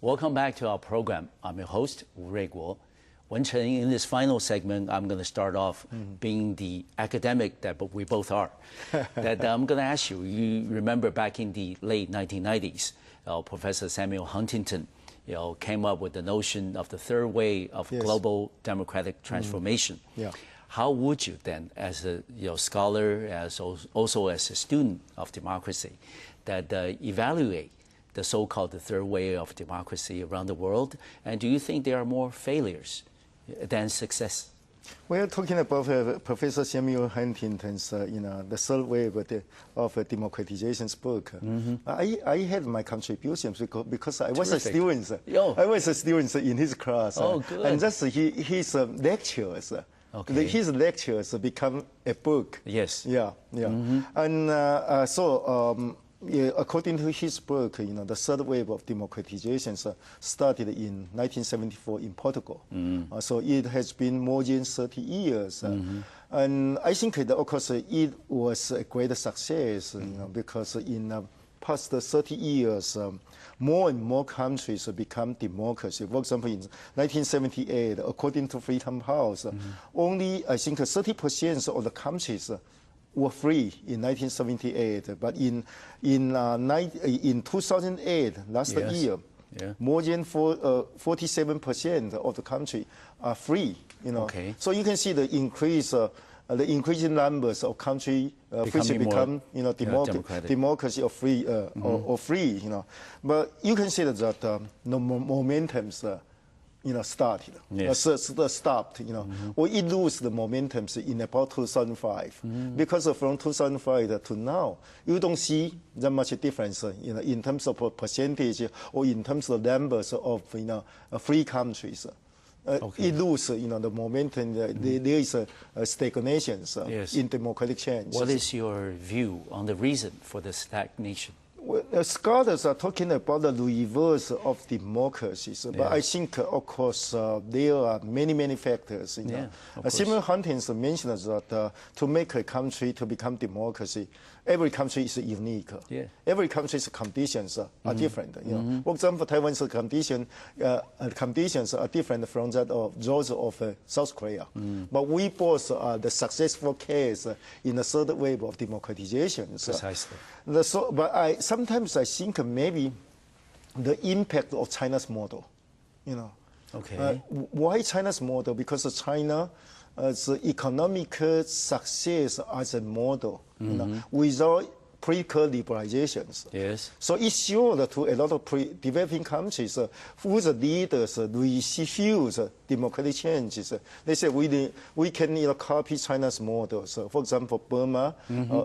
Welcome back to our program. I'm your host, Wu Ruiguo. Wen-cheng, in this final segment, I'm going to start off being the academic that we both are. That I'm going to ask you, you remember back in the late 1990s, Professor Samuel Huntington came up with the notion of the third way of global democratic transformation. Yeah. How would you then, as a scholar, as also as a student of democracy, that evaluate the so-called third way of democracy around the world? And do you think there are more failures than success? We're talking about Professor Samuel Huntington's, the third wave of democratization's book. I had my contributions because I was a student. I was a student in his class. Oh, good. And that's his lectures. Okay. His lectures become a book. Yes. Yeah, yeah. And according to his book, the third wave of democratization started in 1974 in Portugal. So it has been more than 30 years. And I think that, of course, it was a great success, because in the past 30 years, more and more countries become democracy. For example, in 1978, according to Freedom House, only, I think, 30% of the countries were free in 1978. But in 2008, last year, more than 47% of the country are free. Okay. So you can see the increasing numbers of countries which become democracy or free or free. But you can see that the momentums started, stopped, or it lose the momentums in about 2005. Because from 2005 to now, you don't see that much difference, in terms of percentage or in terms of numbers of, free countries. It loses, the momentum. There is a stagnation in democratic change. What is your view on the reason for the stagnation? Well, scholars are talking about the reverse of democracies, but I think, of course, there are many factors. Samuel Huntington mentioned that to make a country to become democracy, every country is unique. Every country's conditions are different. For example, Taiwan's conditions are different from that of those of South Korea. But we both are the successful case in the third wave of democratization. Precisely. But sometimes I think maybe the impact of China's model, Okay. Why China's model? Because China's economic success as a model, without political liberalizations. Yes. So it's sure to a lot of developing countries whose leaders refuse democratic changes. They say we can copy China's models. For example, Burma,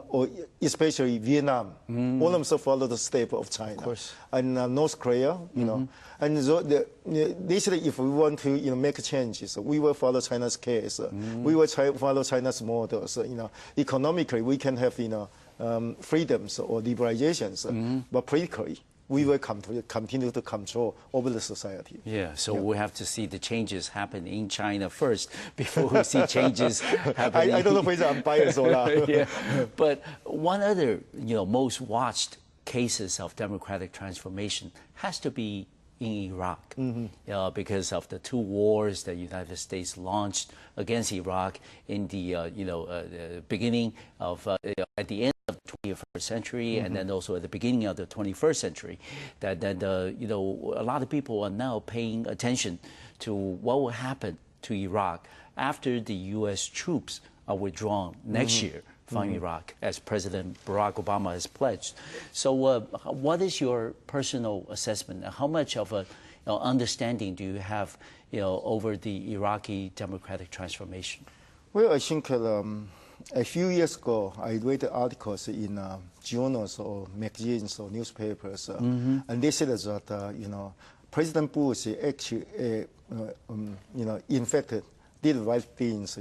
or especially Vietnam, all of them follow the step of China. Of course. And North Korea, And so they said if we want to make changes, we will follow China's case. We will follow China's models. Economically, we can have freedoms or liberalizations, but politically, we will continue to control over the society. Yeah, so we have to see the changes happen in China first before we see changes happen. I don't know whether I'm biased or not. But one other, most watched cases of democratic transformation has to be in Iraq, because of the two wars that the United States launched against Iraq in the beginning of at the end of the 21st century, and then also at the beginning of the 21st century. That a lot of people are now paying attention to what will happen to Iraq after the U.S. troops are withdrawn next year from Iraq, as President Barack Obama has pledged. So what is your personal assessment? How much of a understanding do you have over the Iraqi democratic transformation? Well, I think a few years ago, I read articles in journals or magazines or newspapers, and they said that President Bush actually, in fact, did the right things,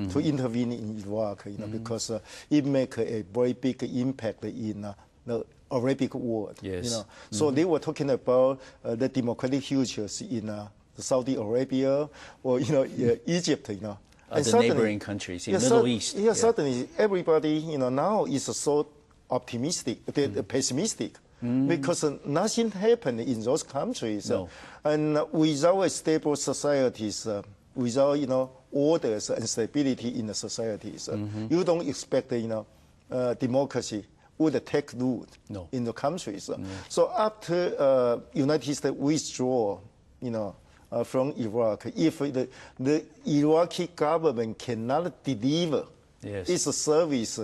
to intervene in Iraq, because it make a very big impact in the Arabic world. Yes. So they were talking about the democratic futures in Saudi Arabia or Egypt, And the neighboring countries in the Middle East. Certainly everybody now is so optimistic, pessimistic. because nothing happened in those countries. No. And without stable societies, without orders and stability in the societies, you don't expect democracy would take root in the countries. So after United States withdraw, from Iraq, if the Iraqi government cannot deliver its service,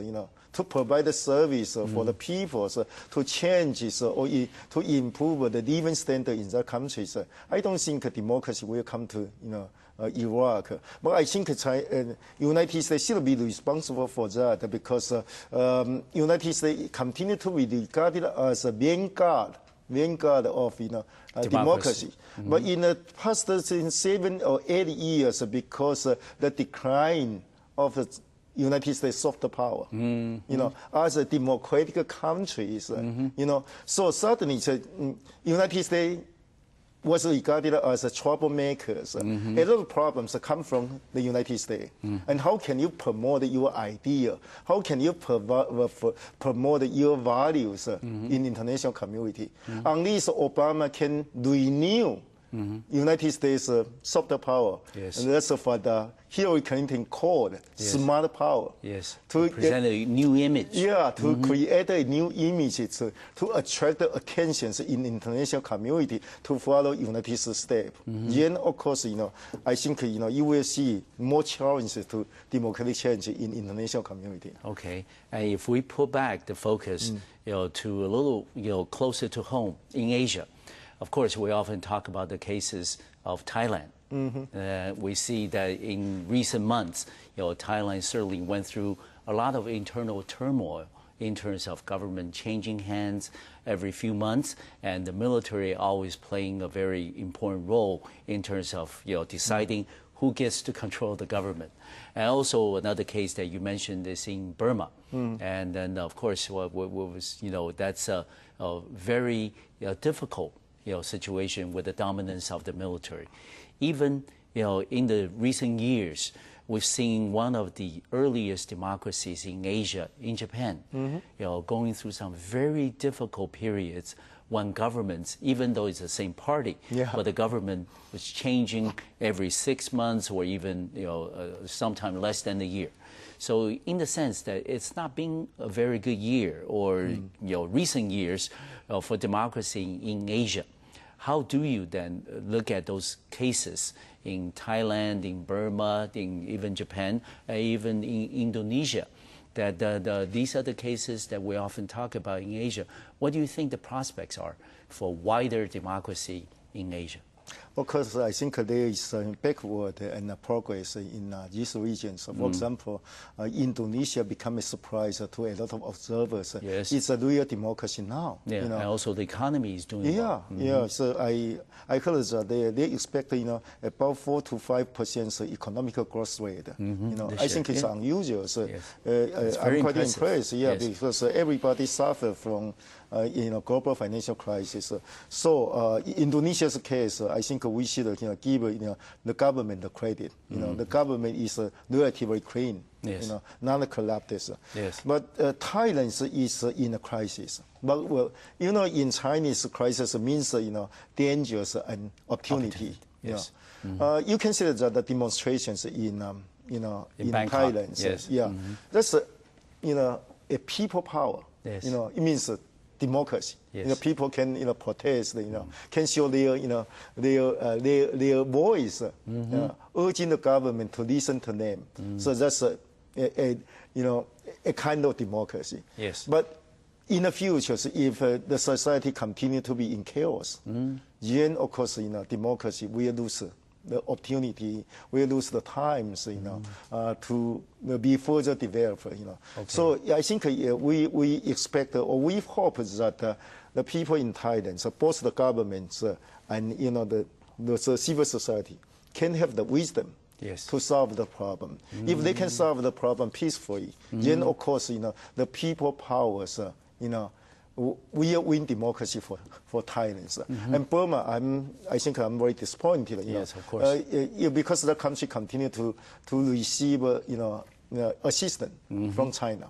to provide a service for the people, to change or to improve the living standard in their countries, I don't think democracy will come to Iraq. But I think United States should be responsible for that, because United States continue to be regarded as a vanguard of democracy. But in the past 7 or 8 years, because the decline of the United States soft power, as a democratic countries, so suddenly United States was regarded as a troublemakers. A lot of problems come from the United States. And how can you promote your idea? How can you promote your values in international community? Unless Obama can renew United States soft power, and that's what Hillary Clinton called smart power. To present a new image. To create a new image, to attract attention in international community to follow United States step. Then, of course, I think you will see more challenges to democratic change in international community. Okay, and if we put back the focus, to a little, closer to home in Asia. Of course, we often talk about the cases of Thailand. We see that in recent months, Thailand certainly went through a lot of internal turmoil in terms of government changing hands every few months, and the military always playing a very important role in terms of deciding who gets to control the government. And also another case that you mentioned is in Burma. And then, of course, what was, that's a very difficult situation with the dominance of the military. Even in the recent years, we've seen one of the earliest democracies in Asia, in Japan, going through some very difficult periods when governments, even though it's the same party, but the government was changing every 6 months or even sometime less than a year. So in the sense that it's not been a very good year or recent years for democracy in Asia. How do you then look at those cases in Thailand, in Burma, in even Japan, even in Indonesia? That these are the cases that we often talk about in Asia. What do you think the prospects are for wider democracy in Asia? Of course, I think there is backward and progress in these regions. For example, Indonesia became a surprise to a lot of observers. It's a real democracy now. And also the economy is doing well. So I heard that they expect about 4 to 5% economic growth rate. I think it's unusual. So I'm quite impressed. Because everybody suffered from global financial crisis. So Indonesia's case, I think we should give the government the credit. The government is relatively clean, not corrupted. But Thailand is in a crisis. But in Chinese crisis means dangers and opportunity. You can see that the demonstrations in Thailand. That's a people power. It means democracy. People can protest. Can show their voice, urging the government to listen to them. So that's a kind of democracy. But in the future, if the society continue to be in chaos, then of course democracy will lose the opportunity, we lose the times, to be further developed, So I think we expect or we hope that the people in Thailand, so both the governments and the civil society, can have the wisdom to solve the problem. If they can solve the problem peacefully, then of course the people powers, we win democracy for Thailand. And Burma, I think I'm very disappointed. Of course. Because the country continue to receive assistance from China.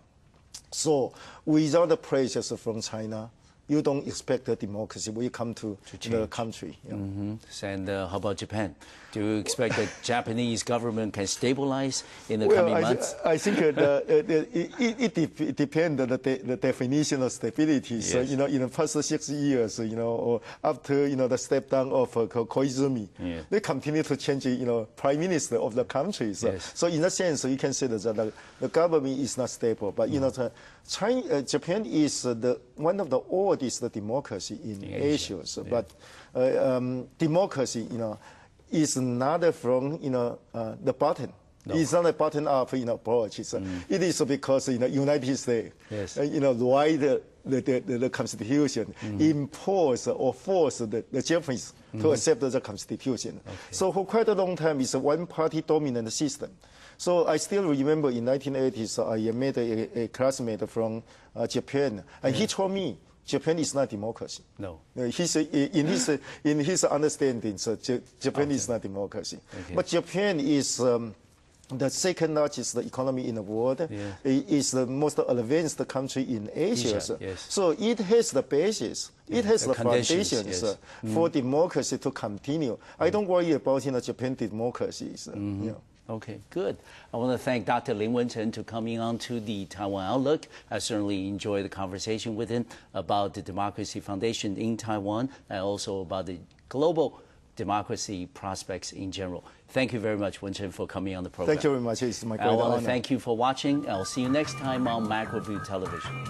So without the pressures from China, you don't expect the democracy when you come to the country. And how about Japan? Do you expect the Japanese government can stabilize in the coming months? I think it depends on the definition of stability. Yes. So, in the past 6 years, or after, the step down of Koizumi, they continue to change, prime minister of the country. So, so in that sense, you can say that the government is not stable. But, Japan is one of the oldest democracy in Asia. So, but democracy, is not from the bottom. No. It's not a bottom up approach. It is because United States write the Constitution, impose or force the Japanese to accept the Constitution. Okay. So for quite a long time, it's a one-party dominant system. So I still remember in 1980s, I met a classmate from Japan, and he told me Japan is not democracy. No. In his understanding, Japan is not democracy. Okay. But Japan is the second largest economy in the world. It is the most advanced country in Asia. So it has the basis. It has the foundations for democracy to continue. I don't worry about Japan democracy. Okay, good. I want to thank Dr. Lin Wen-cheng for coming on to the Taiwan Outlook. I certainly enjoyed the conversation with him about the Democracy Foundation in Taiwan and also about the global democracy prospects in general. Thank you very much, Wen-cheng, for coming on the program. Thank you very much. It's my great honor. I want to thank you for watching. I'll see you next time on Macroview Television.